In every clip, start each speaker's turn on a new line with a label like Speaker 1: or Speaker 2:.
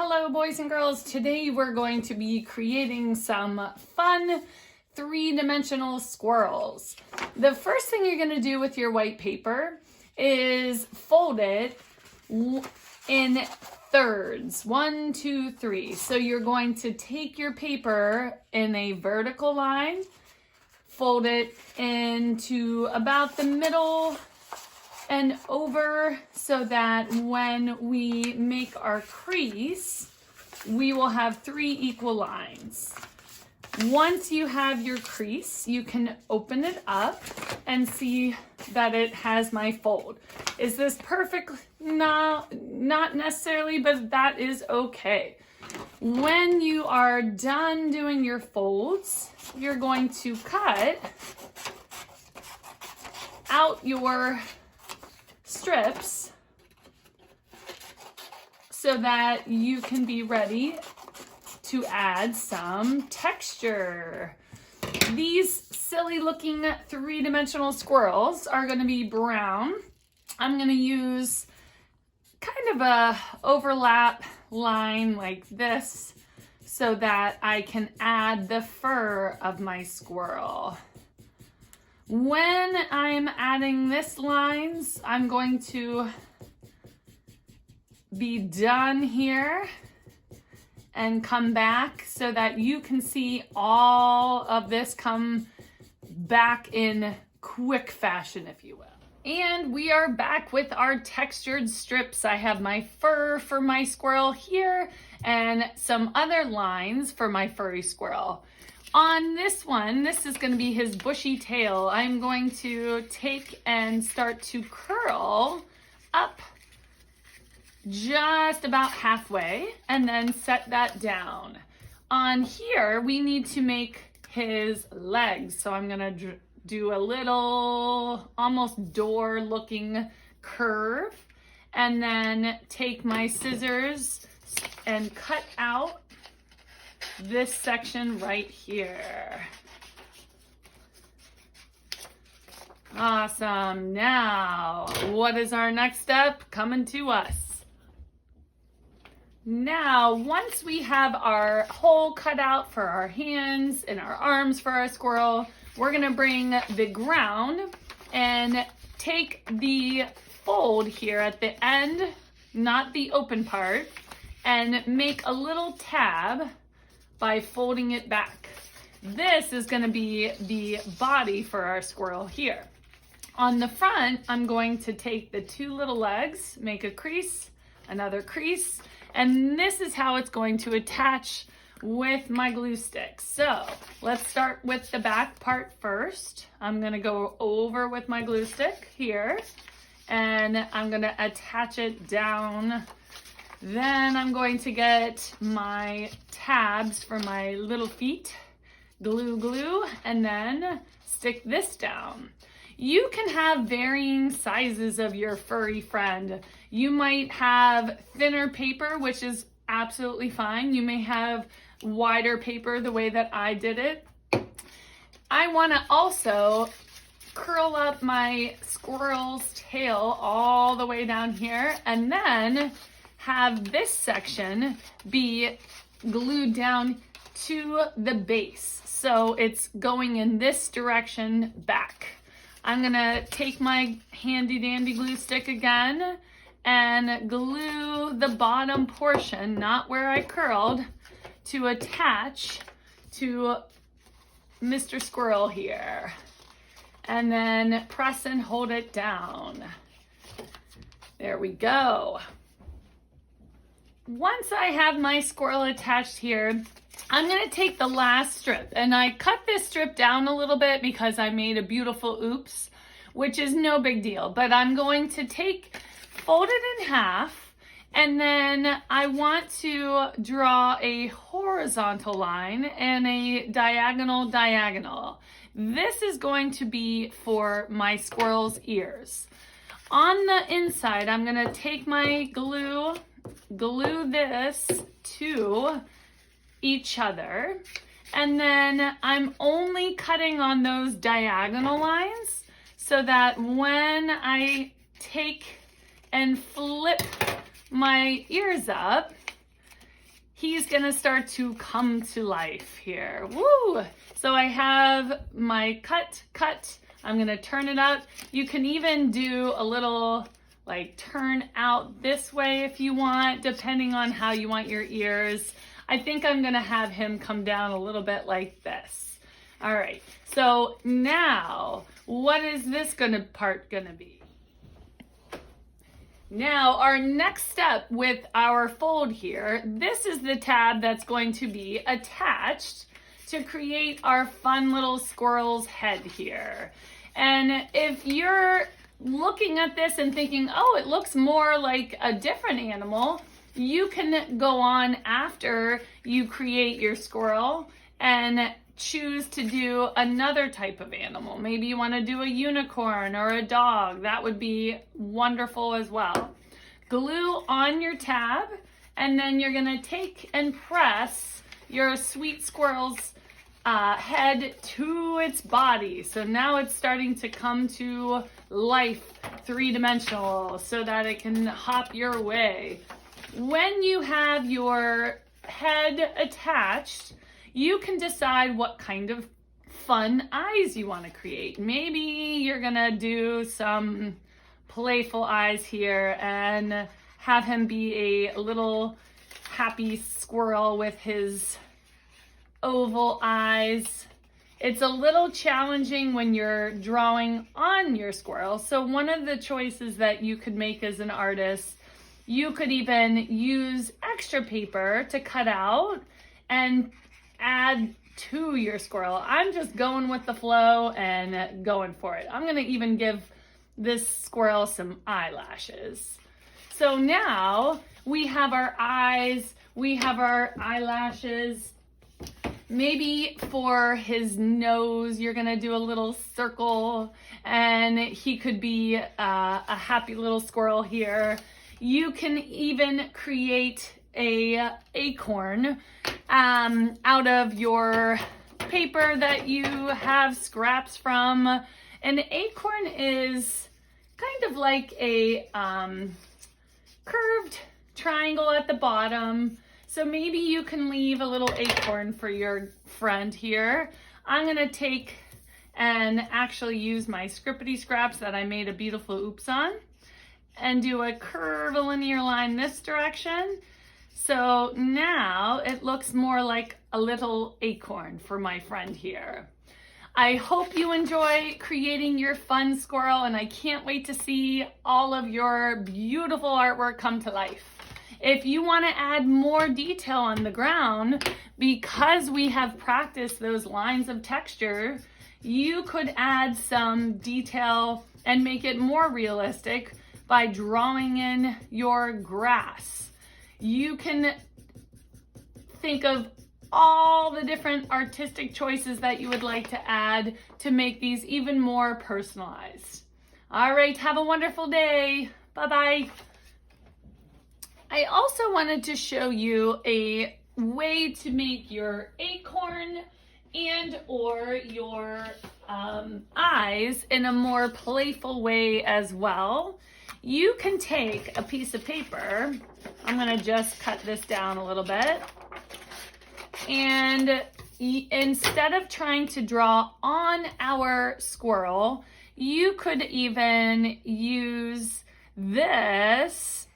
Speaker 1: Hello boys and girls, today we're going to be creating some fun three-dimensional squirrels. The first thing you're going to do with your white paper is fold it in thirds, 1, 2, 3. So you're going to take your paper in a vertical line, fold it into about the middle and over so that when we make our crease, we will have 3 equal lines. Once you have your crease, you can open it up and see that it has my fold. Is this perfect? No, not necessarily, but that is okay. When you are done doing your folds, you're going to cut out your strips so that you can be ready to add some texture. These silly looking three-dimensional squirrels are going to be brown. I'm going to use kind of a overlap line like this so that I can add the fur of my squirrel. When I'm adding this lines, I'm going to be done here and come back so that you can see all of this come back in quick fashion, if you will. And we are back with our textured strips. I have my fur for my squirrel here and some other lines for my furry squirrel. On this one, this is going to be his bushy tail. I'm going to take and start to curl up just about halfway and then set that down. On here, we need to make his legs. So I'm going to do a little almost door looking curve and then take my scissors and cut out this section right here. Awesome. Now, what is our next step coming to us? Now, once we have our hole cut out for our hands and our arms for our squirrel, we're going to bring the ground and take the fold here at the end, not the open part, and make a little tab by folding it back. This is going to be the body for our squirrel here. On the front, I'm going to take the 2 little legs, make a crease, another crease, and this is how it's going to attach with my glue stick. So let's start with the back part first. I'm going to go over with my glue stick here, and I'm going to attach it down. Then I'm going to get my tabs for my little feet, glue, and then stick this down. You can have varying sizes of your furry friend. You might have thinner paper, which is absolutely fine. You may have wider paper the way that I did it. I want to also curl up my squirrel's tail all the way down here and then have this section be glued down to the base. So it's going in this direction back. I'm gonna take my handy dandy glue stick again and glue the bottom portion, not where I curled, to attach to Mr. Squirrel here. And then press and hold it down. There we go. Once I have my squirrel attached here, I'm going to take the last strip, and I cut this strip down a little bit because I made a beautiful oops, which is no big deal, but I'm going to fold it in half, and then I want to draw a horizontal line and a diagonal. This is going to be for my squirrel's ears. On the inside, I'm going to take my glue this to each other, and then I'm only cutting on those diagonal lines so that when I take and flip my ears up, he's gonna start to come to life here. Woo! So I have my cut. I'm gonna turn it up. You can even do a little like turn out this way if you want, depending on how you want your ears. I think I'm gonna have him come down a little bit like this. All right, so now what is this part gonna be? Now our next step with our fold here, this is the tab that's going to be attached to create our fun little squirrel's head here. And if you're looking at this and thinking, oh, it looks more like a different animal, you can go on after you create your squirrel and choose to do another type of animal. Maybe you want to do a unicorn or a dog. That would be wonderful as well. Glue on your tab, and then you're going to take and press your sweet squirrel's head to its body. So now it's starting to come to life, three-dimensional, so that it can hop your way. When you have your head attached, you can decide what kind of fun eyes you want to create. Maybe you're gonna do some playful eyes here and have him be a little happy squirrel with his oval eyes. It's a little challenging when you're drawing on your squirrel. So one of the choices that you could make as an artist, you could even use extra paper to cut out and add to your squirrel. I'm just going with the flow and going for it. I'm gonna even give this squirrel some eyelashes. So now we have our eyes, we have our eyelashes. Maybe for his nose, you're gonna do a little circle and he could be a happy little squirrel here. You can even create a acorn out of your paper that you have scraps from. An acorn is kind of like a curved triangle at the bottom. So maybe you can leave a little acorn for your friend here. I'm gonna take and actually use my scrippity scraps that I made a beautiful oops on and do a curve, a linear line this direction. So now it looks more like a little acorn for my friend here. I hope you enjoy creating your fun squirrel, and I can't wait to see all of your beautiful artwork come to life. If you want to add more detail on the ground, because we have practiced those lines of texture, you could add some detail and make it more realistic by drawing in your grass. You can think of all the different artistic choices that you would like to add to make these even more personalized. All right, have a wonderful day. Bye-bye. I also wanted to show you a way to make your acorn and or your eyes in a more playful way as well. You can take a piece of paper. I'm gonna just cut this down a little bit. And instead of trying to draw on our squirrel, you could even use this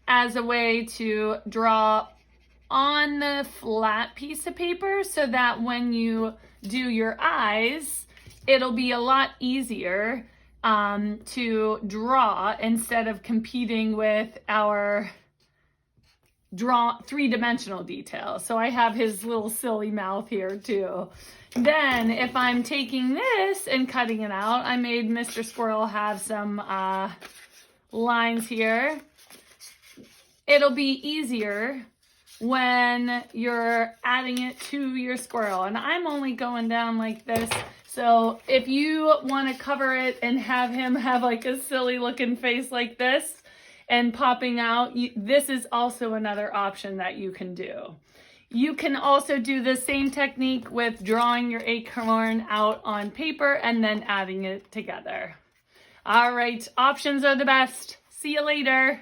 Speaker 1: as a way to draw on the flat piece of paper so that when you do your eyes, it'll be a lot easier to draw instead of competing with our three-dimensional detail. So I have his little silly mouth here too. Then if I'm taking this and cutting it out, I made Mr. Squirrel have some lines here. It'll be easier when you're adding it to your squirrel. And I'm only going down like this. So if you want to cover it and have him have like a silly looking face like this and popping out, this is also another option that you can do. You can also do the same technique with drawing your acorn out on paper and then adding it together. All right, options are the best. See you later.